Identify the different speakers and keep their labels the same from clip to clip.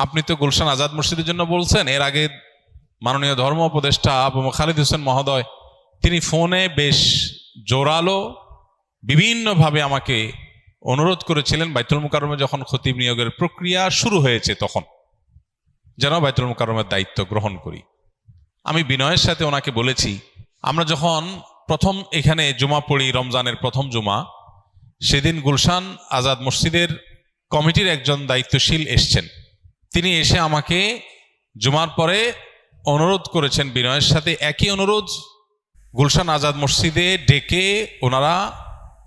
Speaker 1: আপনি তো গুলশান আজাদ মসজিদের জন্য বলছেন। এর আগে মাননীয় ধর্ম উপদেষ্টা আবু খালিদ হোসেন মহোদয় তিনি ফোনে বেশ জোরালো বিভিন্নভাবে আমাকে অনুরোধ করেছিলেন বাইতুল মুকাররমে যখন খতিব নিয়োগের প্রক্রিয়া শুরু হয়েছে তখন যেন বাইতুল মুকাররমের দায়িত্ব গ্রহণ করি। আমি বিনয়ের সাথে ওনাকে বলেছি, আমরা যখন প্রথম এখানে জুমা পড়ি, রমজানের প্রথম জুমা, সেদিন গুলশান আজাদ মসজিদের কমিটির একজন দায়িত্বশীল এসছেন। তিনি এসে আমাকে জুমার পরে অনুরোধ করেছেন বিনয়ের সাথে একই অনুরোধ গুলশান আজাদ মসজিদে ডেকে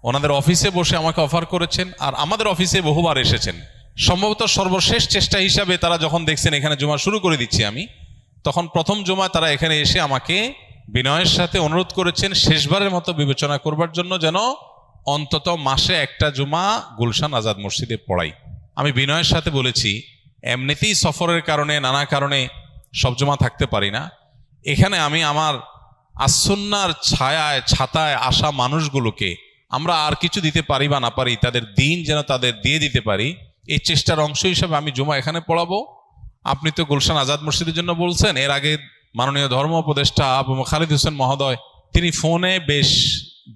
Speaker 1: ওনাদের অফিসে বসে আমাকে অফার করেছেন, আর আমাদের অফিসে বহুবার এসেছেন। সম্ভবত সর্বশেষ চেষ্টা হিসাবে তারা যখন দেখছেন এখানে জুমা শুরু করে দিচ্ছি আমি, তখন প্রথম জুমায় তারা এখানে এসে আমাকে বিনয়ের সাথে অনুরোধ করেছেন শেষবারের মতো বিবেচনা করবার জন্য যেন অন্তত মাসে একটা জুমা গুলশান আজাদ মসজিদে পড়াই। আমি বিনয়ের সাথে বলেছি, এমনিতেই সফরের কারণে নানা কারণে সব জুমা থাকতে পারি না, এখানে আমি আমার আসুন্নার ছায়ায় ছাতায় আসা মানুষগুলোকে আমরা আর কিছু দিতে পারি বা না পারি, তাদের দিন যেন তাদের দিয়ে দিতে পারি, এই চেষ্টার অংশ হিসাবে আমি জুমা এখানে পড়াবো। আপনি তো গুলশান আজাদ মসজিদের জন্য বলছেন। এর আগে মাননীয় ধর্ম উপদেষ্টা আবু খালিদ হোসেন মহোদয় তিনি ফোনে বেশ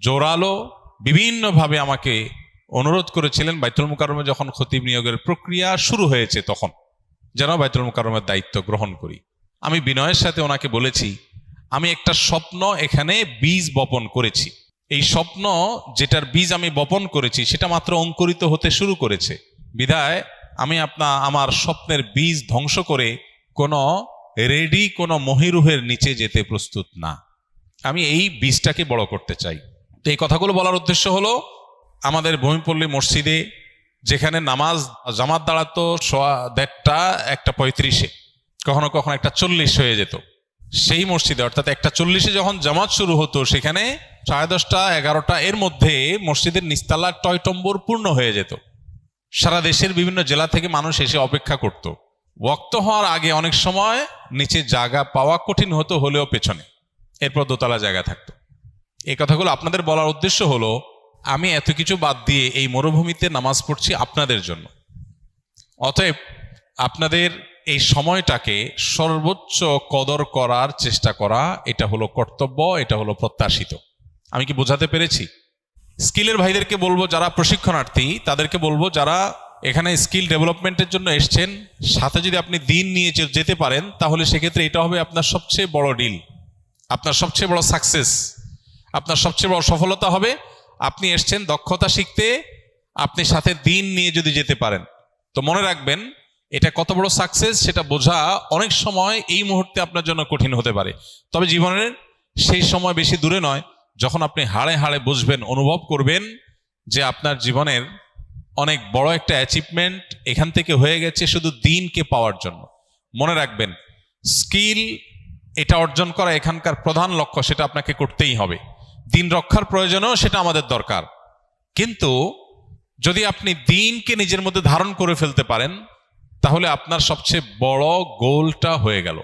Speaker 1: জোরালো বিভিন্নভাবে আমাকে অনুরোধ করেছিলেন বাইতুল মুকাররমে যখন খতিব নিয়োগের প্রক্রিয়া শুরু হয়েছে তখন যেন বাইতুল মুকাররমের দায়িত্ব গ্রহণ করি। আমি বিনয়ের সাথে ওনাকে বলেছি, আমি একটা স্বপ্ন এখানে বীজ বপন করেছি। এই স্বপ্ন যেটার বীজ আমি বপন করেছি সেটা মাত্র অঙ্কুরিত হতে শুরু করেছে, বিধায় আমি আমার স্বপ্নের বীজ ধ্বংস করে কোনো মহিরুহের নিচে যেতে প্রস্তুত না। আমি এই বীজটাকে বড় করতে চাই। তো এই কথাগুলো বলার উদ্দেশ্য হলো, আমাদের ভূমিপল্লী মসজিদে যেখানে নামাজ জামাত দাঁড়াতো 1:30 কখনো কখনো 1:40 হয়ে যেত, সেই মসজিদে অর্থাৎ 1:40 যখন জামাত শুরু হতো সেখানে 10:30 11টা এর মধ্যে মসজিদের নিচতলার টয়টম্বর পূর্ণ হয়ে যেত। সারা দেশের বিভিন্ন জেলা থেকে মানুষ এসে অপেক্ষা করত। ওয়াক্ত হওয়ার আগে অনেক সময় নিচে জায়গা পাওয়া কঠিন হতো, হলেও পেছনে এরপর দোতলা জায়গা থাকতো। এই কথাগুলো আপনাদের বলার উদ্দেশ্য হলো, আমি এত কিছু বাদ দিয়ে এই মরুভূমিতে নামাজ পড়ছি আপনাদের জন্য। অতএব আপনাদের এই সময়টাকে সর্বোচ্চ কদর করার চেষ্টা করা, এটা হলো কর্তব্য, এটা হলো প্রত্যাশিত। আমি কি বোঝাতে পেরেছি? স্কিলের ভাইদেরকে বলবো, যারা প্রশিক্ষণার্থী তাদেরকে বলবো, যারা এখানে স্কিল ডেভেলপমেন্টের জন্য এসছেন, সাথে যদি আপনি দিন নিয়ে যেতে পারেন তাহলে সেক্ষেত্রে এটা হবে আপনার সবচেয়ে বড় ডিল, আপনার সবচেয়ে বড় সাকসেস, আপনার সবচেয়ে বড় সফলতা হবে। আপনি এসছেন দক্ষতা শিখতে, আপনি সাথে দিন নিয়ে যদি যেতে পারেন তো মনে রাখবেন এটা কত বড় সাকসেস সেটা বোঝা অনেক সময় এই মুহূর্তে আপনার জন্য কঠিন হতে পারে। তবে জীবনের সেই সময় বেশি দূরে নয় যখন আপনি হাড়ে হাড়ে বুঝবেন, অনুভব করবেন যে আপনার জীবনের অনেক বড় একটা অ্যাচিভমেন্ট এখান থেকে হয়ে গেছে শুধু দিনকে পাওয়ার জন্য। মনে রাখবেন, স্কিল এটা অর্জন করা এখানকার প্রধান লক্ষ্য, সেটা আপনাকে করতেই হবে। দিন রক্ষার প্রয়োজনেও সেটা আমাদের দরকার, কিন্তু যদি আপনি দিনকে নিজের মধ্যে ধারণ করে ফেলতে পারেন তাহলে আপনার সবচেয়ে বড় গোলটা হয়ে গেল।